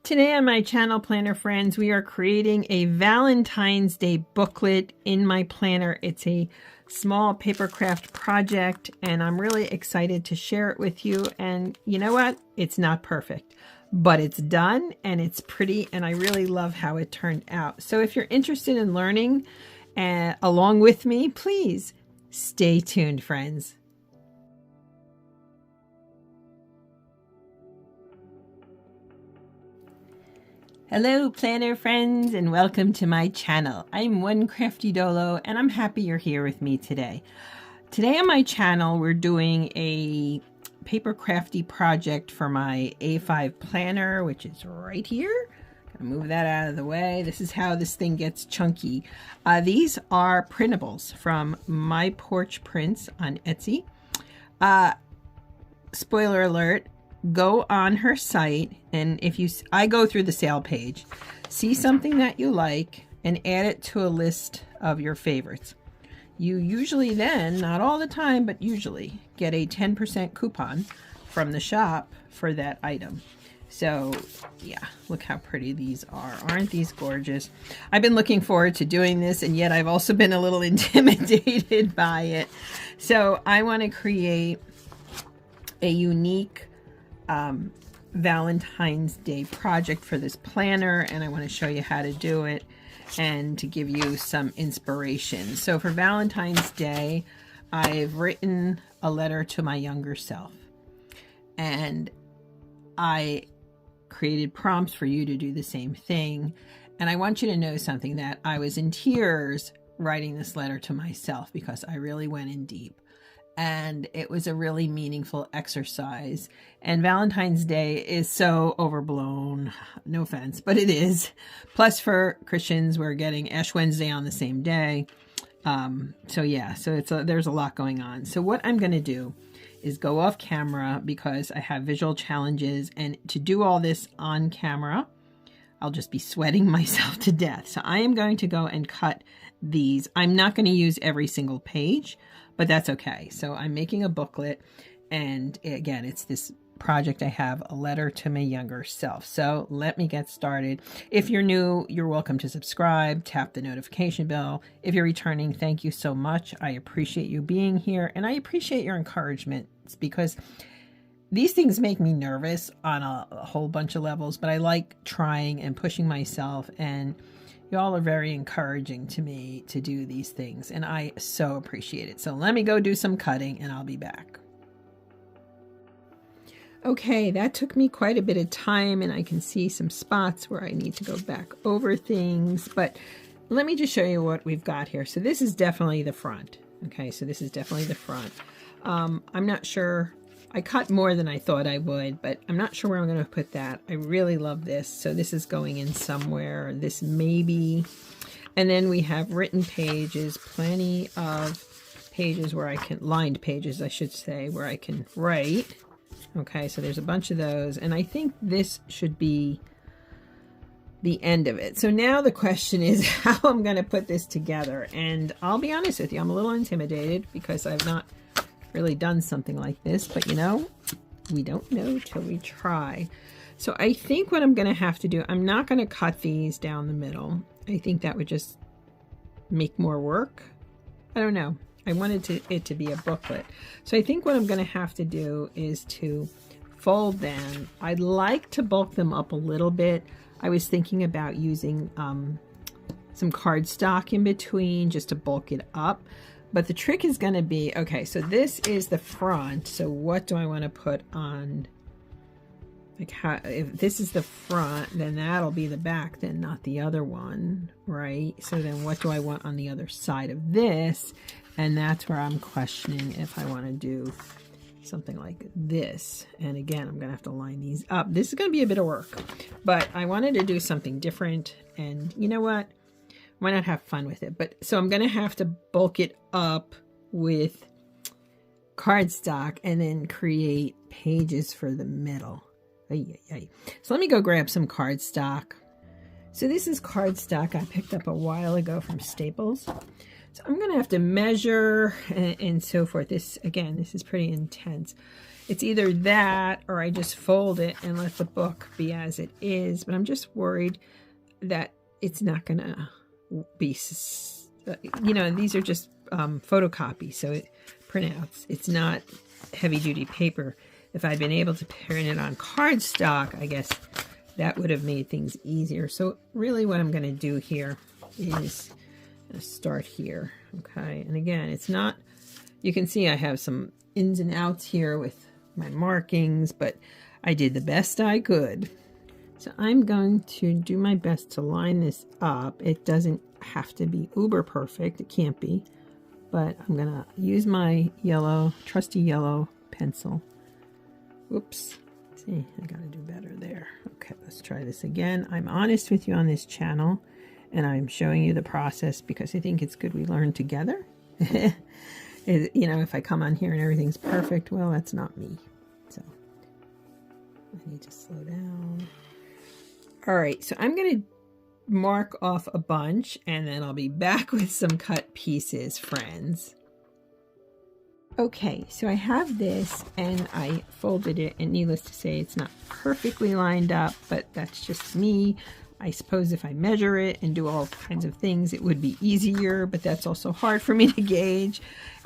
Today on my channel, Planner Friends, we are creating a Valentine's Day booklet in my planner. It's a small papercraft project and I'm really excited to share it with you. And you know what? It's not perfect, but it's done and it's pretty and I really love how it turned out. So if you're interested in learning along with me, please stay tuned, friends. Hello planner friends and welcome to my channel. I'm One Crafty Dolo and I'm happy you're here with me today. Today on my channel we're doing a paper crafty project for my A5 planner, which is right here. Gonna move that out of the way. This is how this thing gets chunky. These are printables from My Porch Prints on Etsy. Spoiler alert. Go on her site and I go through the sale page, see something that you like and add it to a list of your favorites. You usually then, not all the time, but usually get a 10% coupon from the shop for that item. So yeah, look how pretty these are. Aren't these gorgeous? I've been looking forward to doing this and yet I've also been a little intimidated by it. So I want to create a unique Valentine's Day project for this planner and I want to show you how to do it and to give you some inspiration. So for Valentine's Day I've written a letter to my younger self and I created prompts for you to do the same thing, and I want you to know something, that I was in tears writing this letter to myself because I really went in deep. And it was a really meaningful exercise. And Valentine's Day is so overblown. No offense, but it is. Plus for Christians, we're getting Ash Wednesday on the same day. So yeah, so there's a lot going on. So what I'm going to do is go off camera because I have visual challenges. And to do all this on camera, I'll just be sweating myself to death. So I am going to go and cut these. I'm not going to use every single page, but that's okay. So I'm making a booklet, and again, it's this project I have, a letter to my younger self. So let me get started. If you're new, you're welcome to subscribe, tap the notification bell. If you're returning, thank you so much. I appreciate you being here, and I appreciate your encouragement. It's because these things make me nervous on a whole bunch of levels, but I like trying and pushing myself, and y'all are very encouraging to me to do these things, and I so appreciate it. So let me go do some cutting, and I'll be back. Okay, that took me quite a bit of time, and I can see some spots where I need to go back over things, but let me just show you what we've got here. So this is definitely the front. Okay, so this is definitely the front. I'm not sure. I cut more than I thought I would, but I'm not sure where I'm going to put that. I really love this. So this is going in somewhere. This maybe. And then we have written pages, plenty of pages where I can, lined pages, I should say, where I can write. Okay, so there's a bunch of those. And I think this should be the end of it. So now the question is how I'm going to put this together. And I'll be honest with you, I'm a little intimidated because I've not really done something like this, but you know, we don't know till we try. So I think what I'm going to have to do, I'm not going to cut these down the middle. I think that would just make more work. I don't know. I wanted it to be a booklet. So I think what I'm going to have to do is to fold them. I'd like to bulk them up a little bit. I was thinking about using some cardstock in between just to bulk it up. But the trick is going to be, okay, so this is the front. So what do I want to put on? Like, if this is the front, then that'll be the back, then not the other one, right? So then what do I want on the other side of this? And that's where I'm questioning if I want to do something like this. And again, I'm going to have to line these up. This is going to be a bit of work, but I wanted to do something different. And you know what? Why not have fun with it? But so I'm going to have to bulk it up with cardstock and then create pages for the middle. So let me go grab some cardstock. So this is cardstock I picked up a while ago from Staples. So I'm going to have to measure and so forth. This, again, this is pretty intense. it's either that or I just fold it and let the book be as it is. But I'm just worried that it's not gonna be, you know, these are just photocopies, so printouts. It's not heavy duty paper. If I'd been able to print it on cardstock, I guess that would have made things easier. So really what I'm going to do here is start here. Okay. And again, it's not, you can see I have some ins and outs here with my markings, but I did the best I could. So I'm going to do my best to line this up. It doesn't have to be uber perfect. It can't be, but I'm going to use my yellow, trusty yellow pencil. Whoops. See, I got to do better there. Okay, let's try this again. I'm honest with you on this channel, and I'm showing you the process because I think it's good we learn together. You know, if I come on here and everything's perfect, well, that's not me. So I need to slow down. All right, so I'm going to mark off a bunch, and then I'll be back with some cut pieces, friends. Okay, so I have this, and I folded it, and needless to say, it's not perfectly lined up, but that's just me. I suppose if I measure it and do all kinds of things, it would be easier, but that's also hard for me to gauge.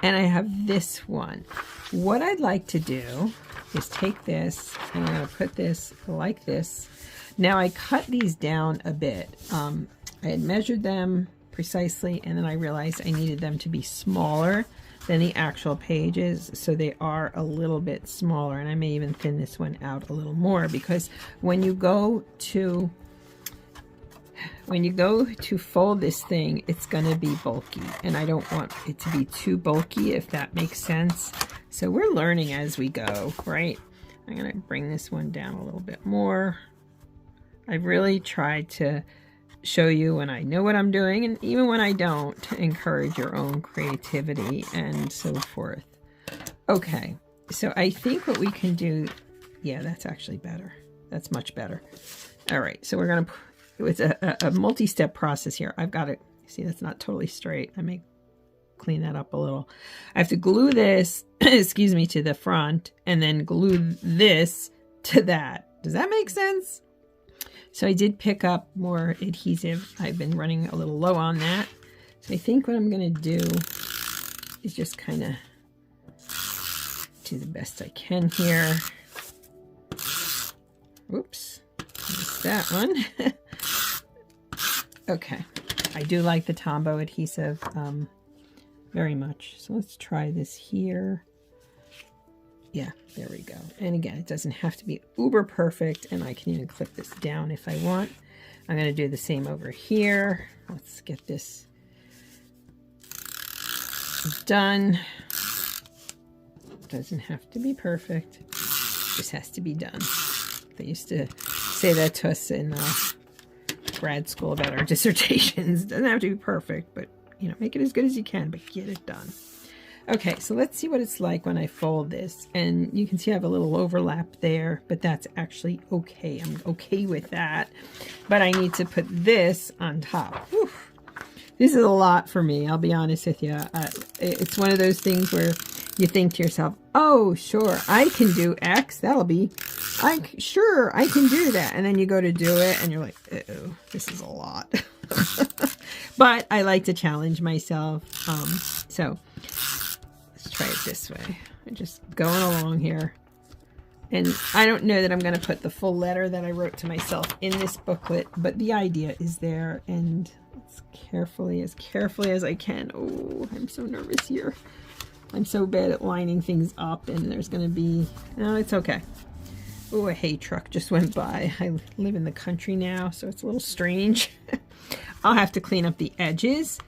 And I have this one. What I'd like to do is take this, and I'm going to put this like this. Now, I cut these down a bit. I had measured them precisely, and then I realized I needed them to be smaller than the actual pages, so they are a little bit smaller, and I may even thin this one out a little more, because when you go to fold this thing, it's going to be bulky, and I don't want it to be too bulky, if that makes sense. So we're learning as we go, right? I'm going to bring this one down a little bit more. I've really tried to show you when I know what I'm doing, and even when I don't, to encourage your own creativity and so forth. Okay, so I think what we can do, yeah, that's actually better. That's much better. All right, so we're going to, it's a multi-step process here. I've got to, see, that's not totally straight. I may clean that up a little. I have to glue this, excuse me, to the front, and then glue this to that. Does that make sense? So I did pick up more adhesive. I've been running a little low on that. So I think what I'm going to do is just kind of do the best I can here. Oops, missed that one. Okay, I do like the Tombow adhesive very much. So let's try this here. Yeah, there we go. And again, it doesn't have to be uber perfect, and I can even clip this down if I want. I'm going to do the same over here. Let's get this done. Doesn't have to be perfect. Just has to be done. They used to say that to us in grad school about our dissertations. Doesn't have to be perfect, but you know, make it as good as you can, but get it done. Okay, so let's see what it's like when I fold this. And you can see I have a little overlap there, but that's actually okay. I'm okay with that. But I need to put this on top. Whew. This is a lot for me, I'll be honest with you. It's one of those things where you think to yourself, oh, sure, I can do X. That'll be, sure, I can do that. And then you go to do it, and you're like, uh-oh, this is a lot. But I like to challenge myself. So let's try it this way. I'm just going along here. And I don't know that I'm going to put the full letter that I wrote to myself in this booklet, but the idea is there. And as carefully as I can. Oh, I'm so nervous here. I'm so bad at lining things up, and there's going to be, no, it's okay. Oh, a hay truck just went by. I live in the country now, so it's a little strange. I'll have to clean up the edges,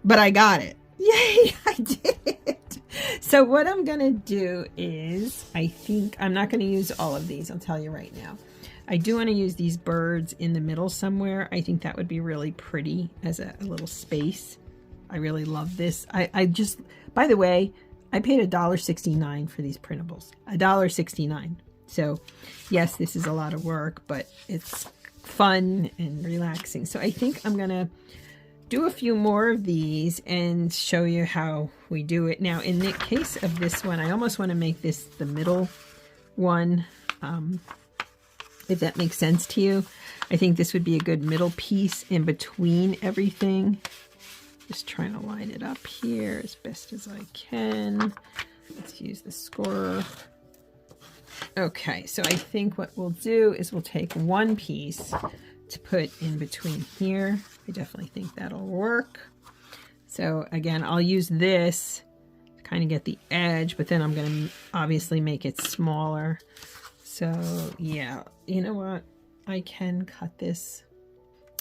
but I got it. Yay, I did it. So what I'm going to do is, I think, I'm not going to use all of these, I'll tell you right now. I do want to use these birds in the middle somewhere. I think that would be really pretty as a little space. I really love this. I just, by the way, I paid $1.69 for these printables. $1.69. So yes, this is a lot of work, but it's fun and relaxing. So I think I'm going to do a few more of these and show you how we do it. Now, in the case of this one, I almost want to make this the middle one, if that makes sense to you. I think this would be a good middle piece in between everything. Just trying to line it up here as best as I can. Let's use the scorer. Okay, so I think what we'll do is we'll take one piece to put in between here. I definitely think that'll work. So again, I'll use this to kind of get the edge, but then I'm going to obviously make it smaller. So yeah, you know what? I can cut this.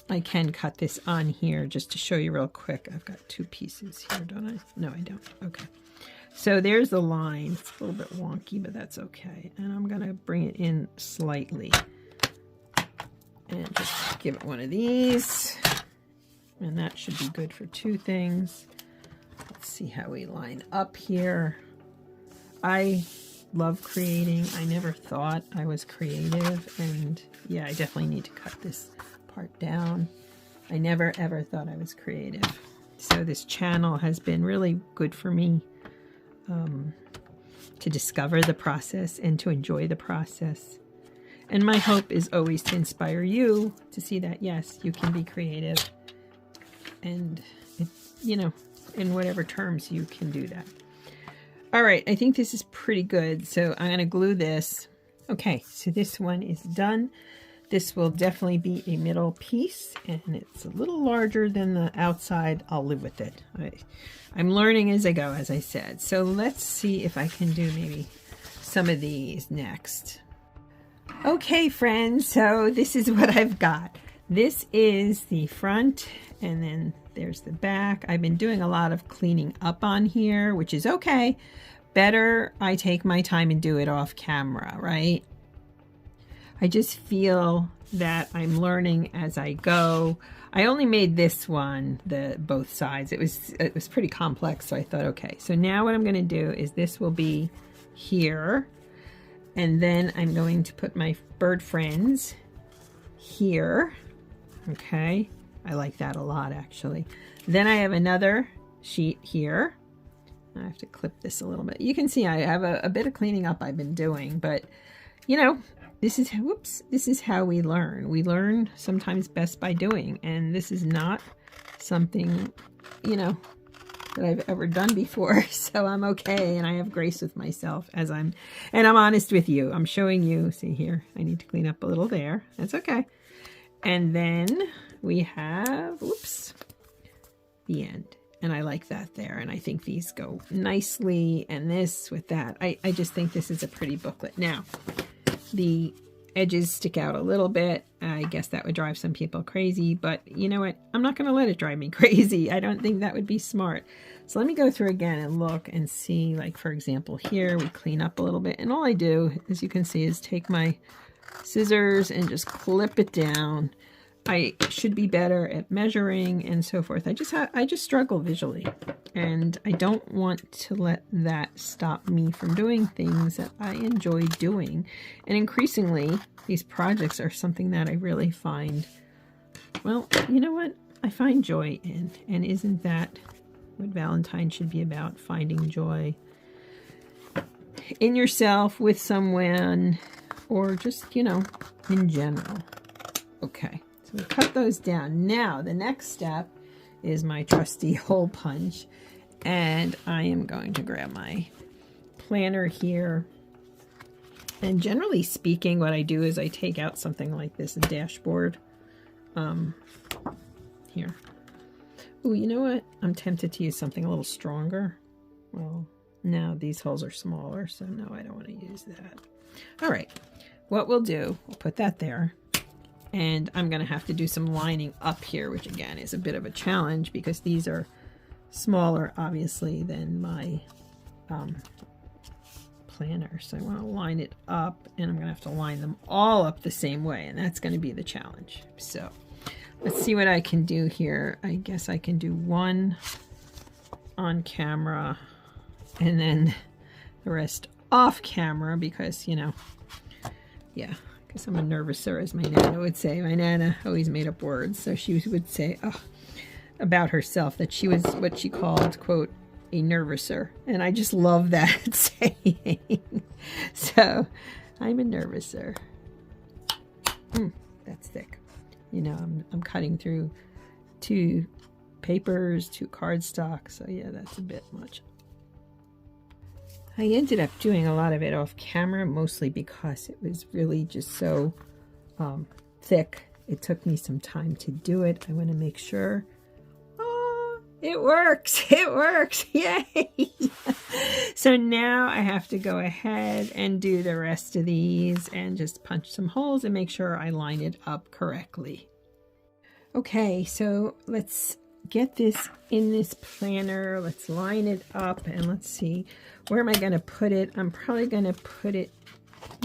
I can cut this on here just to show you real quick. I've got two pieces here, don't I? No, I don't. Okay. So there's the line. It's a little bit wonky, but that's okay. And I'm going to bring it in slightly. And just give it one of these. And that should be good for two things. Let's see how we line up here. I love creating. I never thought I was creative. And yeah, I definitely need to cut this part down. I never ever thought I was creative. So this channel has been really good for me to discover the process and to enjoy the process. And my hope is always to inspire you to see that, yes, you can be creative. And, you know, in whatever terms you can do that. All right, I think this is pretty good. So I'm going to glue this. Okay, so this one is done. This will definitely be a middle piece, and it's a little larger than the outside. I'll live with it. I'm learning as I go, as I said. So let's see if I can do maybe some of these next. Okay, friends, so this is what I've got. This is the front, and then there's the back. I've been doing a lot of cleaning up on here, which is okay. Better I take my time and do it off camera, right? I just feel that I'm learning as I go. I only made this one, both sides. It was pretty complex, so I thought, okay. So now what I'm going to do is this will be here, and then I'm going to put my bird friends here. Okay, I like that a lot, actually. Then I have another sheet here. I have to clip this a little bit. You can see I have a bit of cleaning up I've been doing, but you know, this is how we learn. We learn sometimes best by doing, and this is not something, you know, that I've ever done before. So I'm okay, and I have grace with myself and I'm honest with you. I'm showing you, see here, I need to clean up a little there. That's okay. And then we have, whoops, the end. And I like that there. And I think these go nicely. And this with that. I just think this is a pretty booklet. Now, the edges stick out a little bit. I guess that would drive some people crazy. But you know what? I'm not going to let it drive me crazy. I don't think that would be smart. So let me go through again and look and see. Like, for example, here we clean up a little bit. And all I do, as you can see, is take my scissors and just clip it down. I should be better at measuring and so forth. I just struggle visually, and I don't want to let that stop me from doing things that I enjoy doing. And increasingly, these projects are something that I really find, well, you know what? I find joy in. And isn't that what Valentine should be about? Finding joy in yourself, with someone, or just, you know, in general. Okay. We cut those down. Now, the next step is my trusty hole punch. And I am going to grab my planner here. And generally speaking, what I do is I take out something like this, a dashboard. Here. Oh, you know what? I'm tempted to use something a little stronger. Well, no, these holes are smaller, so no, I don't want to use that. All right. What we'll do, we'll put that there. And I'm going to have to do some lining up here, which again is a bit of a challenge because these are smaller, obviously, than my planner. So I want to line it up, and I'm going to have to line them all up the same way, and that's going to be the challenge. So let's see what I can do here. I guess I can do one on camera and then the rest off camera because, you know, yeah. Because I'm a nervouser, as my Nana would say. My Nana always made up words. So she would say about herself that she was what she called, quote, a nervouser, and I just love that saying. So I'm a nervouser. That's thick. You know, I'm cutting through 2 papers, 2 cardstock, so yeah, that's a bit much. I ended up doing a lot of it off camera, mostly because it was really just so thick. It took me some time to do it. I want to make sure. Oh, it works. It works. Yay. So now I have to go ahead and do the rest of these and just punch some holes and make sure I line it up correctly. Okay, so let's get this in this planner. Let's line it up and let's see, where am I going to put it? I'm probably going to put it,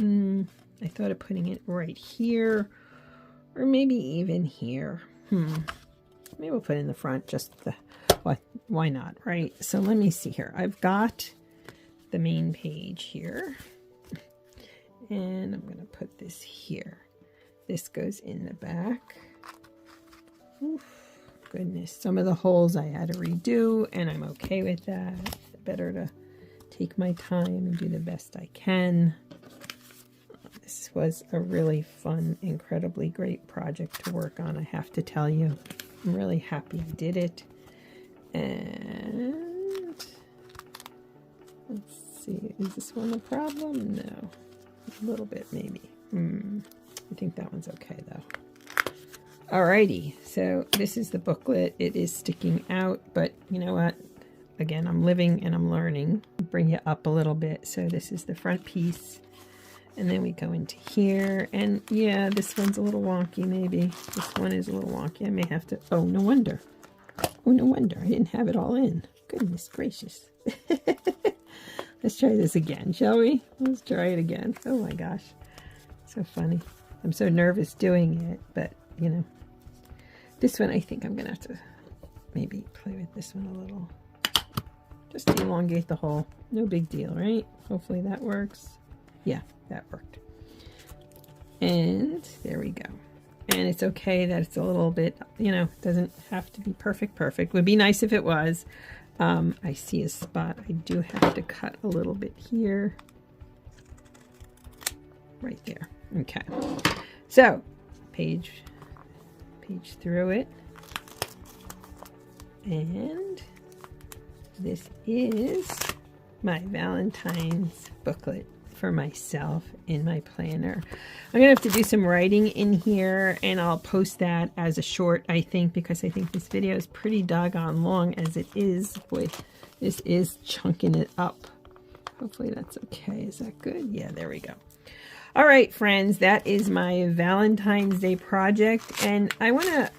I thought of putting it right here, or maybe even here. Maybe we'll put it in the front, just why not, right? So let me see here. I've got the main page here, and I'm going to put this here. This goes in the back. Oof. Goodness, some of the holes I had to redo, and I'm okay with that. Better to take my time and do the best I can. This was a really fun, incredibly great project to work on, I have to tell you. I'm really happy I did it. And let's see, is this one a problem? No, a little bit maybe. I think that one's okay though. Alrighty, so this is the booklet. It is sticking out, but you know what? Again, I'm living and I'm learning. Bring it up a little bit. So this is the front piece. And then we go into here. And yeah, this one's a little wonky maybe. This one is a little wonky. I may have to... Oh, no wonder. Oh, no wonder. I didn't have it all in. Goodness gracious. Let's try this again, shall we? Let's try it again. Oh my gosh. So funny. I'm so nervous doing it, but you know. This one, I think I'm going to have to maybe play with this one a little. Just elongate the hole. No big deal, right? Hopefully that works. Yeah, that worked. And there we go. And it's okay that it's a little bit, you know, doesn't have to be perfect. Would be nice if it was. I see a spot. I do have to cut a little bit here. Right there. Okay. So, page through it, and this is my Valentine's booklet for myself in my planner. I'm gonna have to do some writing in here, and I'll post that as a short, I think, because I think this video is pretty doggone long as it is. Boy, this is chunking it up. Hopefully that's okay. Is that good? Yeah, there we go. All right, friends, that is my Valentine's Day project. And I want to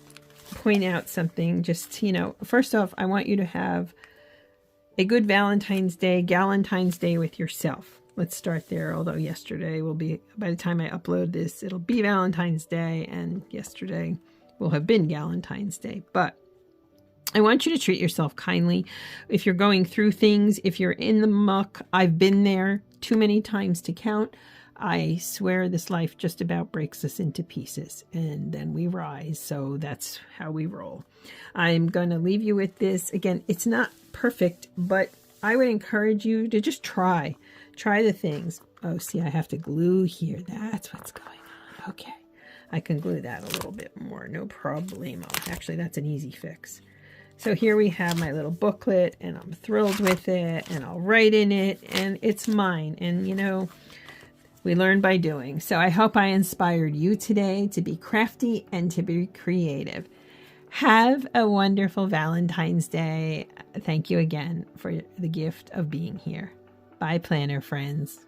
point out something, just, you know, first off, I want you to have a good Valentine's Day, Galentine's Day with yourself. Let's start there, although yesterday will be, by the time I upload this, it'll be Valentine's Day, and yesterday will have been Galentine's Day. But I want you to treat yourself kindly. If you're going through things, if you're in the muck, I've been there too many times to count. I swear this life just about breaks us into pieces, and then we rise. So that's how we roll. I'm going to leave you with this. Again, it's not perfect, but I would encourage you to just try the things. Oh, see, I have to glue here. That's what's going on. Okay. I can glue that a little bit more. No problemo. Actually, that's an easy fix. So here we have my little booklet, and I'm thrilled with it, and I'll write in it, and it's mine. And, you know, we learn by doing. So I hope I inspired you today to be crafty and to be creative. Have a wonderful Valentine's Day. Thank you again for the gift of being here. Bye, planner friends.